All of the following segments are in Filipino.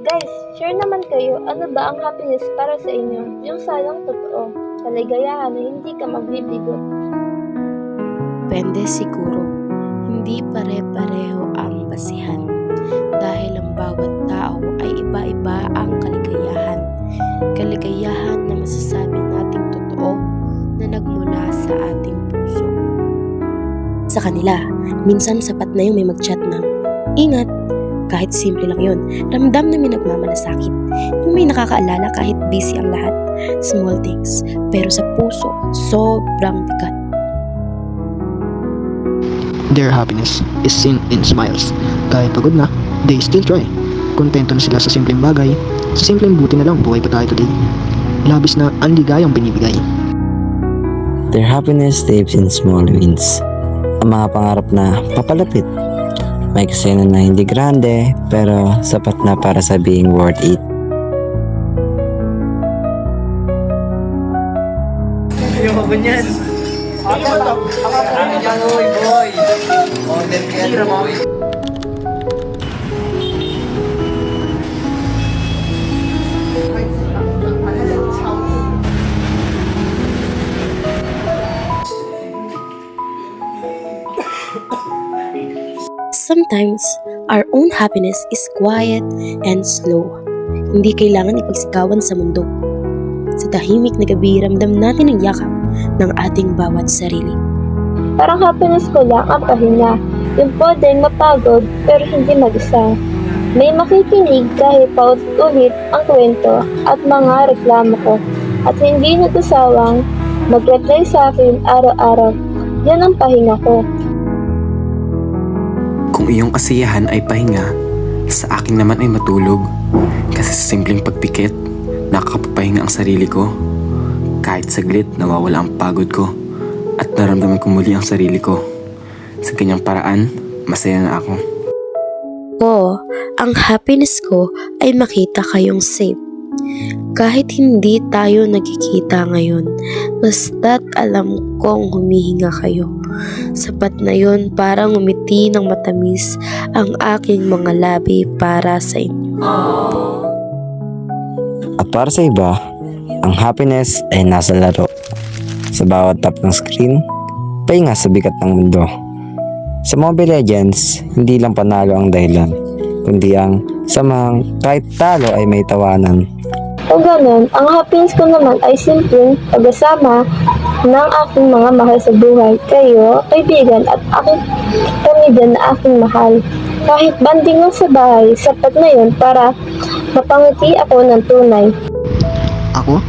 Guys, share naman kayo, ano ba ang happiness para sa inyo? Yung sayang totoo, kaligayahan na hindi ka magbibigo. Depende siguro, hindi pare-pareho ang basihan. Dahil ang bawat tao ay iba-iba ang kaligayahan. Kaligayahan na masasabi nating totoo na nagmula sa ating puso. Sa kanila, minsan sapat na yung may mag-chat ng, "Ingat!" Kahit simple lang yun, ramdam na may nagmamalasakit. Yung may nakakaalala kahit busy ang lahat. Small things, pero sa puso, sobrang bigat. Their happiness is seen in smiles. Kahit pagod na, they still try. Kontento na sila sa simpleng bagay. Sa simpleng buti na lang buhay pa tayo today. Labis na ang ligayang binibigay. Their happiness lives in small wins. Ang mga pangarap na papalapit. May eksena na hindi grande, pero sapat na para sabihing worth it. Ayoko ba niyan? Boy! Order ka yan, boy! Sometimes, our own happiness is quiet and slow. Hindi kailangan ipagsikawan sa mundo. Sa tahimik na gabi, ramdam natin ang yakap ng ating bawat sarili. Parang happiness ko lang ang pahinga, yung pwedeng mapagod pero hindi mag-isa. May makikinig kahit paulit-ulit ang kwento at mga reklamo ko, at hindi nagsasawang mag-reply sa akin araw-araw. Yan ang pahinga ko. Kung iyong kasiyahan ay pahinga, sa akin naman ay matulog. Kasi sa simpleng pagpikit, nakakapapahinga ang sarili ko. Kahit saglit, nawawala ang pagod ko. At naramdaman ko muli ang sarili ko. Sa ganyang paraan, masaya na ako. Ang happiness ko ay makita kayong safe. Kahit hindi tayo nagkikita ngayon, basta't alam kong humihinga kayo. Sapat na yun para ngumiti ng matamis ang aking mga labi para sa inyo. At para sa iba, ang happiness ay nasa laro. Sa bawat tap ng screen, pahinga sa bigat ng mundo. Sa Mobile Legends, hindi lang panalo ang dahilan, kundi ang samang kahit talo ay may tawanan. O ganun, ang happiness ko naman ay simpleng pagkasama ng aking mga mahal sa buhay. Kayo, kaibigan, at aking pamilya na aking mahal. Kahit banding lang sa bahay, sapat na yun para mapangiti ako ng tunay. Ako,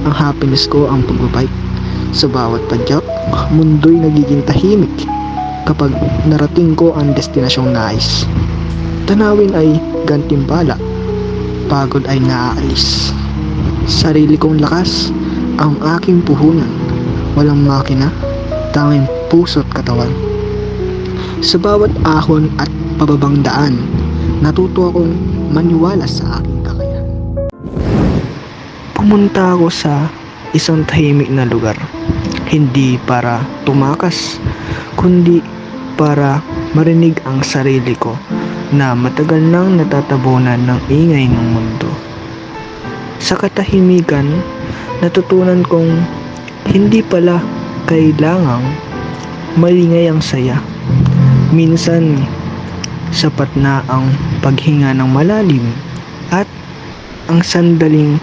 ang happiness ko ang pagbabike. Sa bawat padyak, mundo'y nagiging tahimik kapag narating ko ang destinasyong nais. Tanawin ay gantimpala, pagod ay naaalis. Sarili kong lakas, ang aking puhunan. Walang makina, tanging puso't katawan. Sa bawat ahon at pababang daan, natuto akong maniwala sa aking kakayahan. Pumunta ako sa isang tahimik na lugar, hindi para tumakas, kundi para marinig ang sarili ko na matagal nang natatabunan ng ingay ng mundo. Sa katahimikan, natutunan kong hindi pala kailangang maingay ang saya. Minsan, sapat na ang paghinga ng malalim at ang sandaling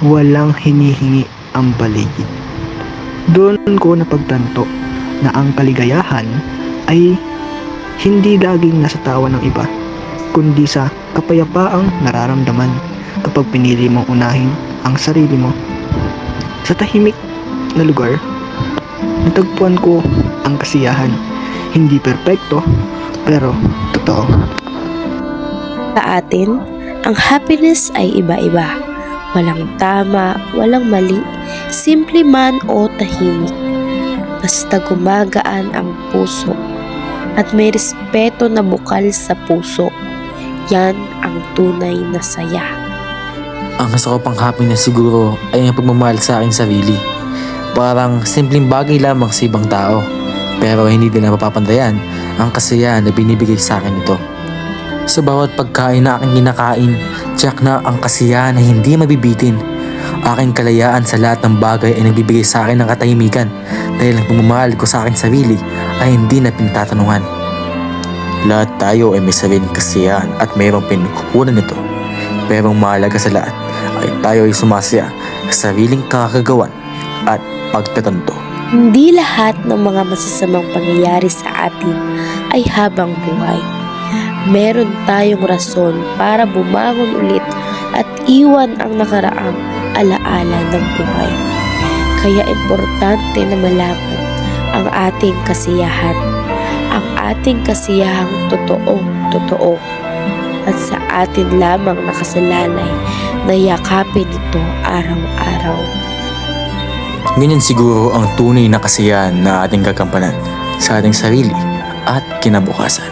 walang hinihingi ang paligid. Doon ko napagtanto na ang kaligayahan ay hindi laging nasa tawa ng iba, kundi sa kapayapaang nararamdaman kapag pinili mong unahin ang sarili mo. Sa tahimik na lugar, natagpuan ko ang kasiyahan. Hindi perpekto, pero totoo. Sa atin, ang happiness ay iba-iba. Walang tama, walang mali, simple man o tahimik. Basta gumagaan ang puso at may respeto na bukal sa puso. Yan ang tunay na saya. Ang gusto ko pang happiness siguro ay ang pagmamahal sa aking sarili. Parang simpleng bagay lamang sa ibang tao, pero hindi din napapantayan ang kasiyahan na binibigay sa akin ito. Sa bawat pagkain na aking kinakain, tiyak na ang kasiyahan na hindi mabibitin. Aking kalayaan sa lahat ng bagay ay nagbibigay sa akin ng katahimikan dahil ang pagmamahal ko sa akin sarili ay hindi na pinagtatanungan. Lahat tayo ay may sariling kasiyahan at mayroong pinagkukunan nito. Pero ang mahalaga sa lahat ay tayo ay sumasaya sa sariling kakagawan at pagtatanto. Hindi lahat ng mga masasamang pangyayari sa atin ay habang buhay. Meron tayong rason para bumangon ulit at iwan ang nakaraang alaala ng buhay. Kaya importante na malaman ang ating kasiyahan. Ang ating kasiyahang totoo at sa atin lamang nakasalalay na yakapin ito araw-araw. Ganyan siguro ang tunay na kasiyahan na ating kagampanan sa ating sarili at kinabukasan.